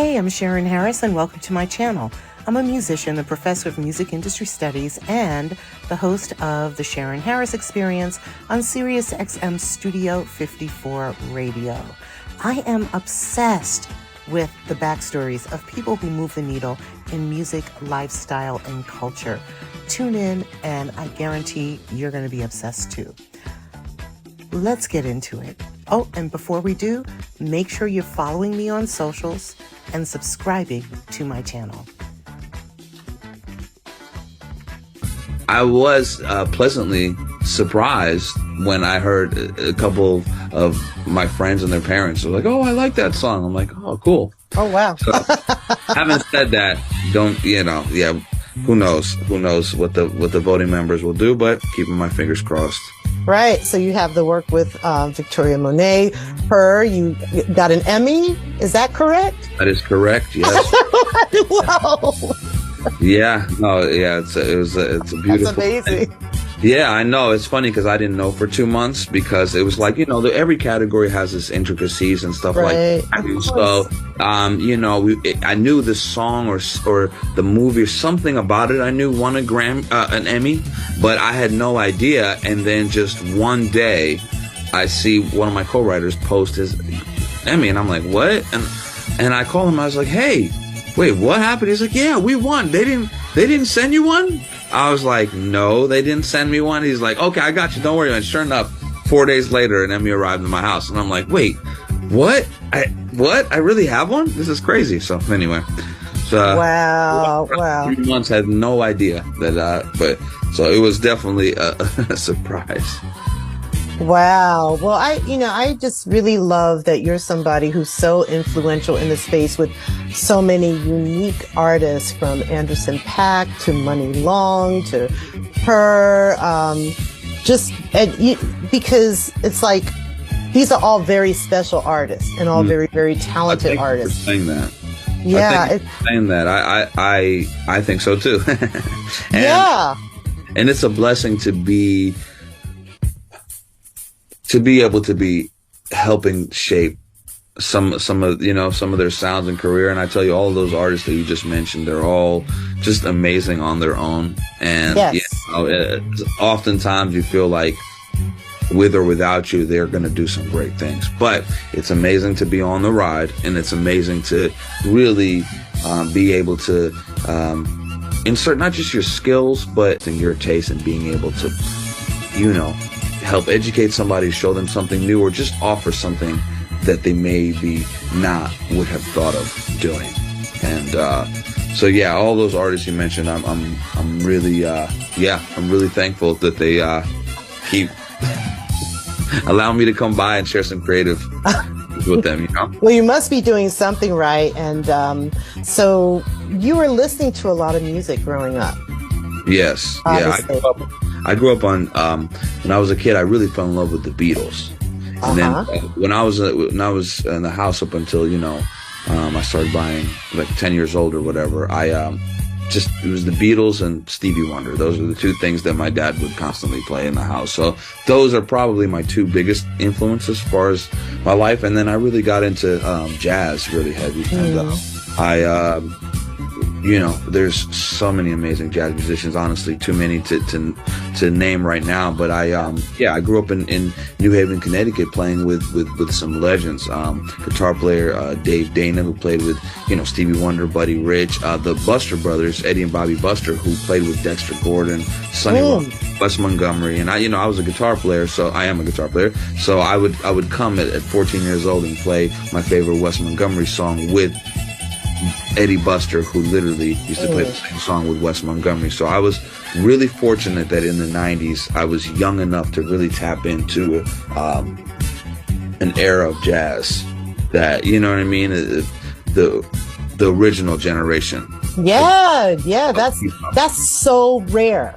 Hey, I'm Charyn Harris, and welcome to my channel. I'm a musician, a professor of music industry studies, and the host of the Charyn Harris Experience on SiriusXM Studio 54 Radio. I am obsessed with the backstories of people who move the needle in music, lifestyle, and culture. Tune in, and I guarantee you're going to be obsessed too. Let's get into it. Oh, and before we do, make sure you're following me on socials and subscribing to my channel. I was pleasantly surprised when I heard a couple of my friends and their parents were like, "Oh, I like that song." I'm like, "Oh, cool." Oh, wow. So, having said that, who knows what the voting members will do, but keeping my fingers crossed. Right. So you have the work with Victoria Monet. H.E.R, you got an Emmy. Is that correct? That is correct. Yes. Wow. Yeah. No. Yeah. It's a beautiful. That's amazing. Yeah, I know. It's funny because I didn't know for 2 months because it was like, every category has its intricacies and stuff like that. So, I knew the song or the movie or something about it. I knew won an Emmy, but I had no idea. And then just one day I see one of my co-writers post his Emmy and I'm like, what? And I call him. I was like, hey, wait, what happened? He's like, yeah, we won. They didn't send you one? I was like, no, they didn't send me one. He's like, okay, I got you. Don't worry. And sure enough, 4 days later, an Emmy arrived in my house. And I'm like, wait, what? I really have one? This is crazy. So anyway. Wow. 3 months, had no idea that, so it was definitely a surprise. Wow. Well, I just really love that you're somebody who's so influential in the space with so many unique artists, from Anderson.Paak to Money Long to H.E.R. Because it's like these are all very special artists and all very, very talented artists. Saying that. Yeah. Saying that. I think so too. And it's a blessing to be able to be helping shape some of their sounds and career. And I tell you, all of those artists that you just mentioned, they're all just amazing on their own. And oftentimes you feel like with or without you, they're going to do some great things. But it's amazing to be on the ride, and it's amazing to really be able to insert not just your skills, but in your taste, and being able to, help educate somebody, show them something new, or just offer something that they maybe not would have thought of doing. And all those artists you mentioned, I'm really thankful that they keep allowing me to come by and share some creative with them. Well, you must be doing something right. And so you were listening to a lot of music growing up. Yes. Obviously. Yeah. I grew up on when I was a kid. I really fell in love with the Beatles, and then when I was in the house up until I started buying, like 10 years old or whatever. It was the Beatles and Stevie Wonder. Those are the two things that my dad would constantly play in the house. So those are probably my two biggest influences as far as my life. And then I really got into jazz really heavy. And there's so many amazing jazz musicians, honestly, too many to name right now. But I grew up in New Haven, Connecticut, playing with some legends. Guitar player Dave Dana, who played with Stevie Wonder, Buddy Rich, the Buster brothers, Eddie and Bobby Buster, who played with Dexter Gordon, Sonny Rollins, Wes Montgomery. And I was a guitar player, so I am a guitar player. So I would come at 14 years old and play my favorite Wes Montgomery song with Eddie Buster, who literally used to play the same song with Wes Montgomery. So I was really fortunate that in the 90s, I was young enough to really tap into an era of jazz that, the original generation. Yeah, that's so rare.